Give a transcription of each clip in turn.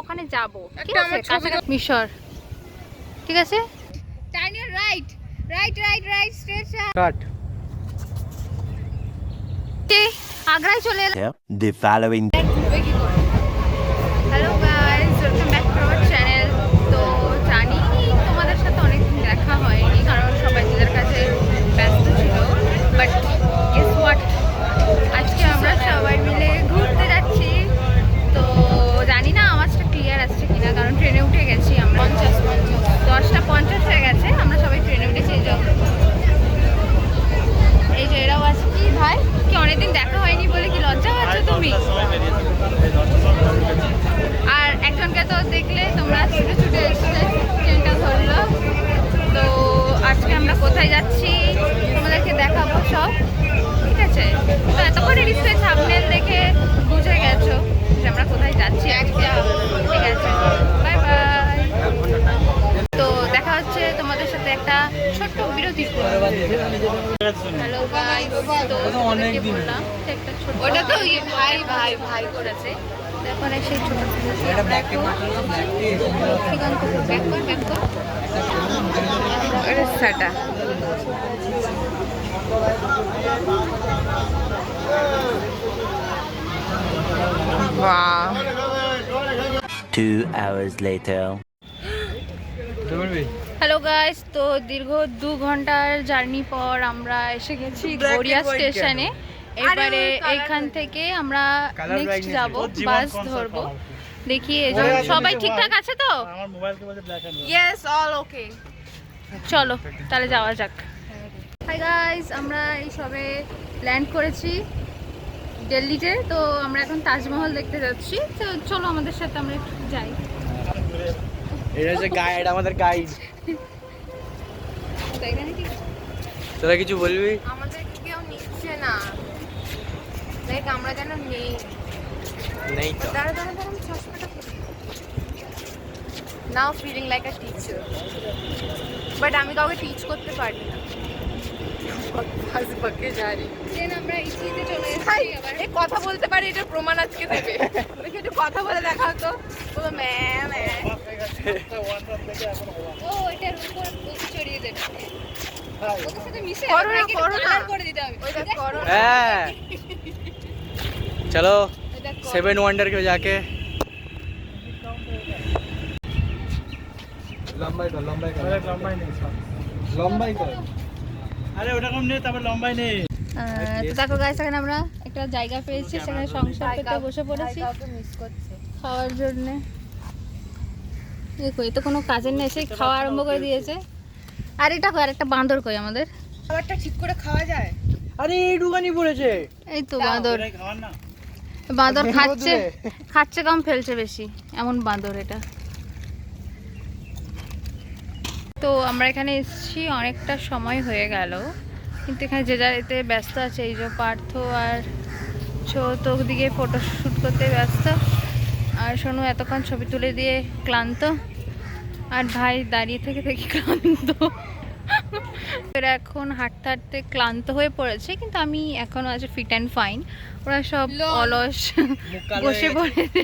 ওখানে যাব, ঠিক আছে? কাছাকাছি মিশর, ঠিক আছে? Turn your right, right right right, straight cut. আগ্রায় চলে এলাম। The following hello guys, welcome back to our channel. তো জানি তোমাদের সাথে অনেকদিন দেখা হয়নি, কারণ সবাই নিজের কাছে ব্যস্ত ছিল। বাট গেস হোয়াট, আজকে আমরা সবাই মিলে ঘুরতে যাচ্ছি। তো জানি না আওয়াজটা ক্লিয়ার আসছে কিনা, কারণ ট্রেনে উঠে গেছি আমরা। 10:50 হয়ে গেছে, আমরা সবাই ট্রেনে উঠেছি। এই যে এরাও আছে। কি ভাই, কি অনেকদিন দেখা হয়নি বলে কি লজ্জা পাচ্ছ তুমি? আর একজনকে তো দেখলে তোমরা ছুটে ছুটে এসে ট্রেনটা ধরলো। তো আজকে আমরা কোথায় যাচ্ছি তোমাদেরকে দেখাবো সব, ঠিক আছে? তো এতক্ষণে নিশ্চয়ই থাম্বনেল দেখে বুঝে গেছো যে আমরা কোথায় যাচ্ছি আজকে, ঠিক আছে? Bye bye. তো দেখা হচ্ছে তোমাদের সাথে একটা ছোট্ট বিরতি। হ্যালো গাইস, তো অনেকদিন বললাম যে একটা ছোট, ওটা তো ভাই ভাই ভাই করেছে। দেখো না সেই ছোট এটা ব্যাক কে মারলো, ব্যাক কর ব্যাক কর এটা সাটা। বাহ, 2 hours later. হ্যালো গাইস, তো দীর্ঘ 2 ঘন্টার জার্নি পর আমরা এসে গেছি গড়িয়া স্টেশনে। এবারে এইখান থেকে আমরা নেক্সট যাব, বাস ধরবো। দেখি সবাই ঠিকঠাক আছে তো? ইয়েস, অল ওকে। চলো তাহলে যাওয়া যাক। হাই গাইস, আমরা এই সবে ল্যান্ড করেছি দিল্লিতে। তো আমরা এখন তাজমহল দেখতে যাচ্ছি। তো চলো আমাদের সাথে আমরা একটু যাই। এটা যে গাইড, আমাদের গাইড। তোরা কিছু বলবি? আমাদের কেউ নিচ্ছে না, দেখ আমরা যেন নেই। নেই তো। দাঁড়া দাঁড়া দাঁড়া, আমি চশমাটা খুলি। Now feeling like a teacher, but আমি কাউকে টিচ করতে পারি না। আমরা ইসিতে চলে এসেছি। আবার এই কথা বলতে পারি, এটা প্রমাণ আজকে দেবে। ওকে একটু কথা বলে দেখাও তো। বলো ম্যাম। ও এটার উপর চড়িয়ে দেবে, ওদের সাথে মিশে করোনা করে দিতে হবে। ওই দেখ করোনা। হ্যাঁ চলো 7 ওয়ান্ডার के जाके লম্বাই কর লম্বাই কর লম্বাই নেই লম্বাই কর। আরে ওটা কম নেই, তারপর লম্বাই নেই। তো দেখো গাইস, এখানে আমরা একটা জায়গা পেয়েছি, সেখানে সংসার পেতে বসে পড়েছি খাওয়ার জন্য। দেখো এই তো কোনো কাজের নেই, সেই খাওয়া আরম্ভ করে দিয়েছে। আর এটা কই, আর একটা বাঁদর কই আমাদের? খাবারটা ঠিক করে খাওয়া যায়? আরে এই ডুগানি পড়েছে। এই তো বাঁদর, খাওয়ার না। বাঁদর খাচ্ছে, খাচ্ছে কম ফেলছে বেশি, এমন বাঁদর এটা। তো আমরা এখানে এসেছি, অনেকটা সময় হয়ে গেল, কিন্তু এখানে যে যার এতে ব্যস্ত আছে। এই যে পার্থ আর ছোট দিকে ফটো শ্যুট করতে ব্যস্ত, আর সোনু এতক্ষণ ছবি তুলে দিয়ে ক্লান্ত, আর ভাই দাঁড়িয়ে থেকে থেকে ক্লান্ত। এরা এখন হাঁটতে হাঁটতে ক্লান্ত হয়ে পড়েছে, কিন্তু আমি এখনো আছে ফিট অ্যান্ড ফাইন। ওরা সব অলস বসে পড়েছে।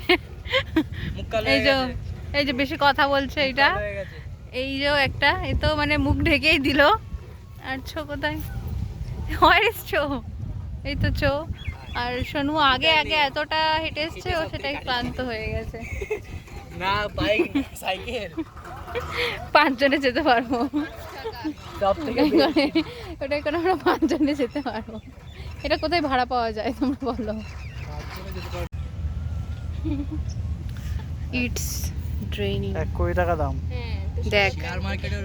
এই যে বেশি কথা বলছে এইটা, এই যে একটা, এ তো মানে মুখ ঢেকেই দিল। আর ছো কোথায়? ছো, এই তো ছো। আর সোনু আগে আগে এতটা হেঁটে এসছে, ও সেটাই ক্লান্ত হয়ে গেছে। না বাইক সাইকেল 5 জনে যেতে পারবো, ওটাই করে আমরা 5 জনে যেতে পারবো। এটা কোথায় ভাড়া পাওয়া যায় তোমরা বলো? ইটস ড্রেইনিং। 1 কোটি টাকা দাম। দেখ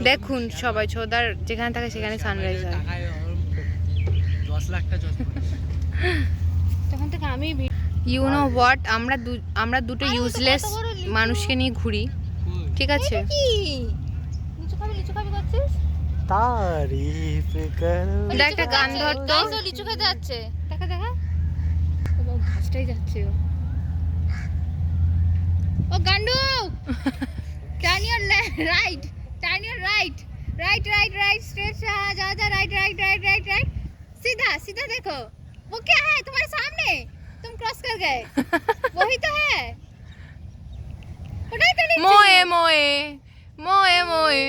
দেখুন সবাই, ছোদার যেখানে থাকে সেখানে সানরাইজ হয়। 10 লাখ টাকা তখন থেকে আমি ইউ নো হোয়াট, আমরা দুটো ইউজলেস মানুষকে নিয়ে ঘুরি, ঠিক আছে? লিচু খাবি করছিস? তারিফ করো। এটা একটা গান ধরতো, লিচু খেতে যাচ্ছে, দেখা দেখা ও ঘাসটাই যাচ্ছে। ও গান্ডু, turn your right, turn your right, right right right straight से जा जा, right right right right right, सीधा सीधा देखो। वो क्या है तुम्हारे सामने, तुम क्रॉस कर गए, वही तो है। মোয়ে মোয়ে মোয়ে।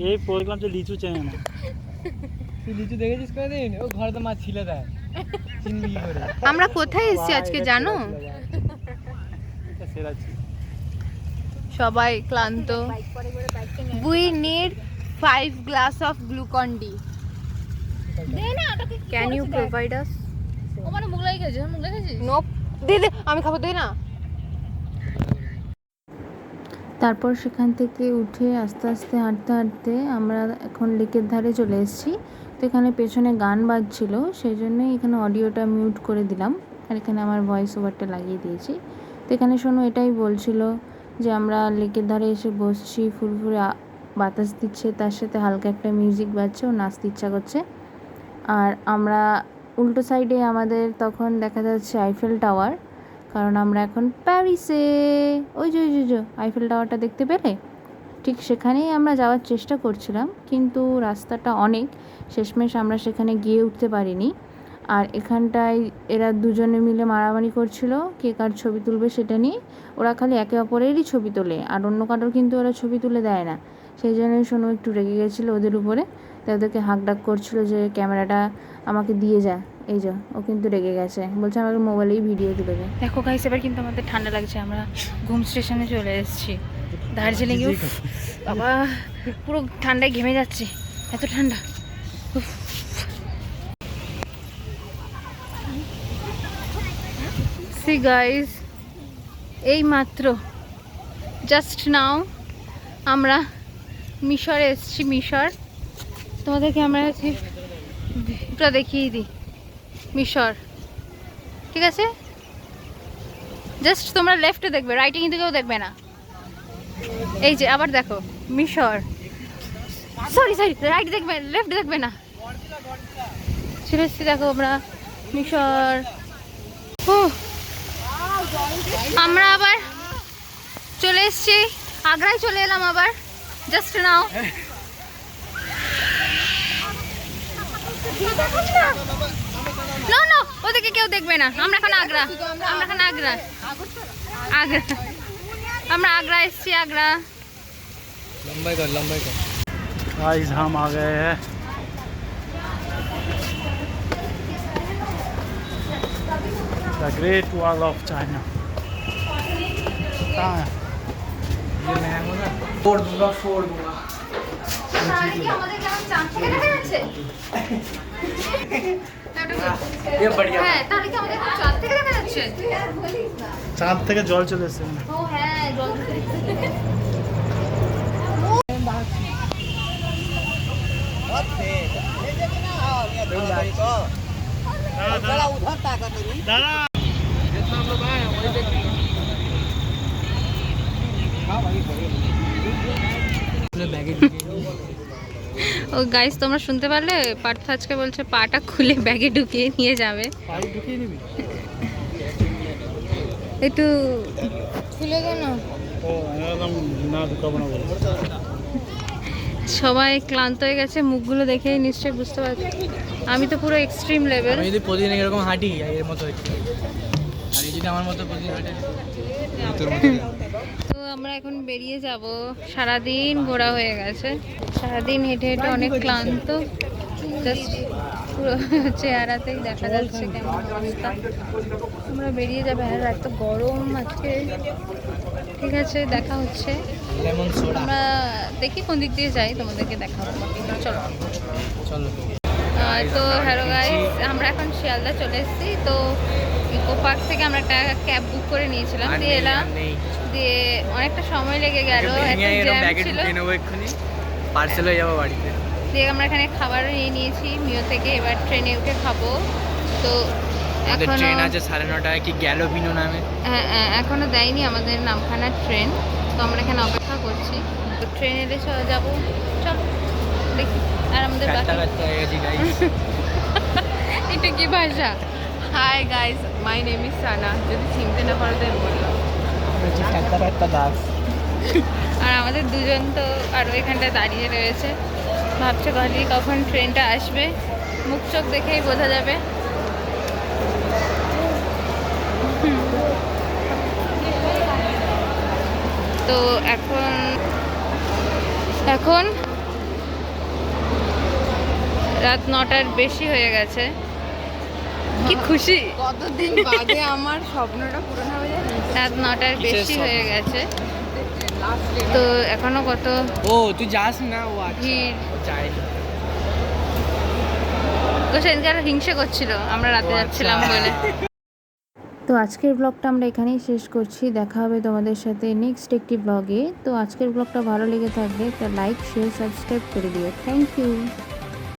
এই প্রোগ্রাম যে লিচু চেনে না। তুই লিচু দেখেছিস কোনোদিন? ও ঘরে তো মা ছিলে দেয়, চিনবি কি করে? আমরা কোথায় এসেছি আজকে জানো? এটা সেরা ছিল। সবাই ক্লান্ত। We need 5 glass of Glucon D. Can you provide us? ও মানে মুখ লাগি গেছে, মুখ লাগেছে। নোপ, দে দে, আমি খাবো, দে না। তারপর সেখান থেকে উঠে আস্তে আস্তে হাঁটতে হাঁটতে আমরা এখন লেকের ধারে চলে এসেছি। তো এখানে পেছনে গান বাজছিল, সেই জন্যই এখানে অডিওটা মিউট করে দিলাম আর এখানে আমার ভয়েস ওভারটা লাগিয়ে দিয়েছি। তো এখানে শোনো এটাই বলছিল যে আমরা লেকের ধারে এসে বসছি, ফুরফুরে বাতাস দিচ্ছে, তার সাথে হালকা একটা মিউজিক বাজছে, ও নাচতে ইচ্ছা করছে। আর আমরা উল্টো সাইডে আমাদের তখন দেখা যাচ্ছে আইফেল টাওয়ার, কারণ আমরা এখন প্যারিসে। ওই যে আইফেল টাওয়ারটা দেখতে পেলে, ঠিক সেখানেই আমরা যাওয়ার চেষ্টা করছিলাম, কিন্তু রাস্তাটা অনেক, শেষমেশ আমরা সেখানে গিয়ে উঠতে পারিনি। আর এখানটায় এরা দুজনে মিলে মারামারি করছিল কে কার ছবি তুলবে সেটা নিয়ে। ওরা খালি একে অপরেরই ছবি তোলে, আর অন্য কারোর কিন্তু ওরা ছবি তুলে দেয় না। সেই জন্যই শোনো একটু রেগে গেছিলো ওদের উপরে, তাই ওদেরকে হাঁকডাক করছিল যে ক্যামেরাটা আমাকে দিয়ে যা। এই যে ও কিন্তু রেগে গেছে, বলছে আমাকে মোবাইলেই ভিডিও তুলে দে। দেখো গাইস, এবার কিন্তু আমাদের ঠান্ডা লাগছে। আমরা ঘুম স্টেশনে চলে এসেছি দার্জিলিং এ। বাবা পুরো ঠান্ডায় ঘেমে যাচ্ছে, এত ঠান্ডা। সি গাইস, এই মাত্র জাস্ট নাও আমরা মিশরে এসেছি। মিশর তোমাদেরকে আমরা পুরো দেখিয়ে দিই। মিশর, ঠিক আছে? জাস্ট তোমরা লেফটে দেখবে, রাইটে কিন্তু কেউ দেখবে না। এই যে আবার দেখো মিশর, সরি রাইট দেখবে, লেফট দেখবে না। সিরিয়াসলি দেখো আমরা মিশর। আমরা আবার চলে এসেছি আগ্রায়, চলে এলাম আবার জাস্ট নাও। না ওদেরকে কেউ দেখবে না। আমরা এখন আগ্রা, আমরা আগ্রা এসেছি, আগ্রা। লম্বাই কর। गाइस हम आ गए हैं। The Great Wall of China। कहाँ है? ये मैं हूँ ना, फोड़ दूंगा। ये बढ़िया। হ্যাঁ, তাহলে কি আমাদের চাঁদ থেকে দেখা যাচ্ছে? চাঁদ থেকে জল চলে এসেছে না? ও হ্যাঁ, জল থেকে। दादा ও গাইস, তোমরা শুনতে পারলে? পার্থ আজকে বলছে পাটা খুলে ব্যাগে ঢুকিয়ে নিয়ে যাবে। একটু খুলে কেন? সবাই ক্লান্ত হয়ে গেছে, মুখগুলো দেখেই নিশ্চয়ই বুঝতে পারছি। আমি তো পুরো এক্সট্রিম লেভেল। আমি যদি প্রতিদিন এরকম হাঁটি এর মতো হচ্ছে, আর এই যদি আমার মতো প্রতিদিন হাঁটে তো আমরা এখন বেরিয়ে যাব। সারাদিন ঘোরা হয়ে গেছে, সারাদিন হেঁটে হেঁটে অনেক ক্লান্ত। জাস্ট পুরো চেহারাতেই দেখা যাচ্ছে কেমন অবস্থা। আমরা বেরিয়ে যাবো। আর এত গরম আজকে। ঠিক আছে, দেখা হচ্ছে। Lemon soda. আমরা দেখি কোন দিক দিয়ে যাই, তোমাদেরকে দেখাবো। চলো। তো হ্যালো গাইস, আমরা এখন শিয়ালদা চলে এসেছি। তো ইকো পার্ক থেকে আমরা একটা ক্যাব বুক করে নিয়েছিলাম, দিয়ে এলাম। দিয়ে অনেকটা সময় লেগে গেল, পার্সেল হয়ে যাবো বাড়িতে। দিয়ে আমরা এখানে খাবার নিয়ে নিয়েছি মিও থেকে, এবার ট্রেনে উঠে খাবো। তো এখনো ট্রেন আছে 9:30 কি গ্যালোপিনো নামে। হ্যাঁ, এখনো দেয়নি আমাদের নামখানার ট্রেন, তো আমরা এখানে অপেক্ষা করছি। তো ট্রেন এলে যাবো, চলো দেখি। আর আমাদের এটা কি ভাষা? Hi guys, my name is Sana. যদি চিনতে না পারো তাই বললাম। আর আমাদের দুজন তো আরও এখানটায় দাঁড়িয়ে রয়েছে, ভাবছে ঘরে কখন ট্রেনটা আসবে। মুখ চোখ দেখেই বোঝা যাবে। তো এখন এখন রাত 9টার বেশি হয়ে গেছে। কি খুশি, কতদিন বাদে আমার স্বপ্নটা পূরণ হবে জানিস? রাত 9টার বেশি হয়ে গেছে। তো এখনো কত ও তুই যাস না, ও ভিড়। যাই তো সেদিনকে আরো হিংসে করছিল আমরা রাতে যাচ্ছিলাম বলে। তো আজকের ব্লগটা আমরা এখানেই শেষ করছি। দেখা হবে তোমাদের সাথে নেক্সট একটি ব্লগে। তো আজকের ব্লগটা ভালো লেগে থাকলে একটা লাইক শেয়ার সাবস্ক্রাইব করে দিও। Thank you.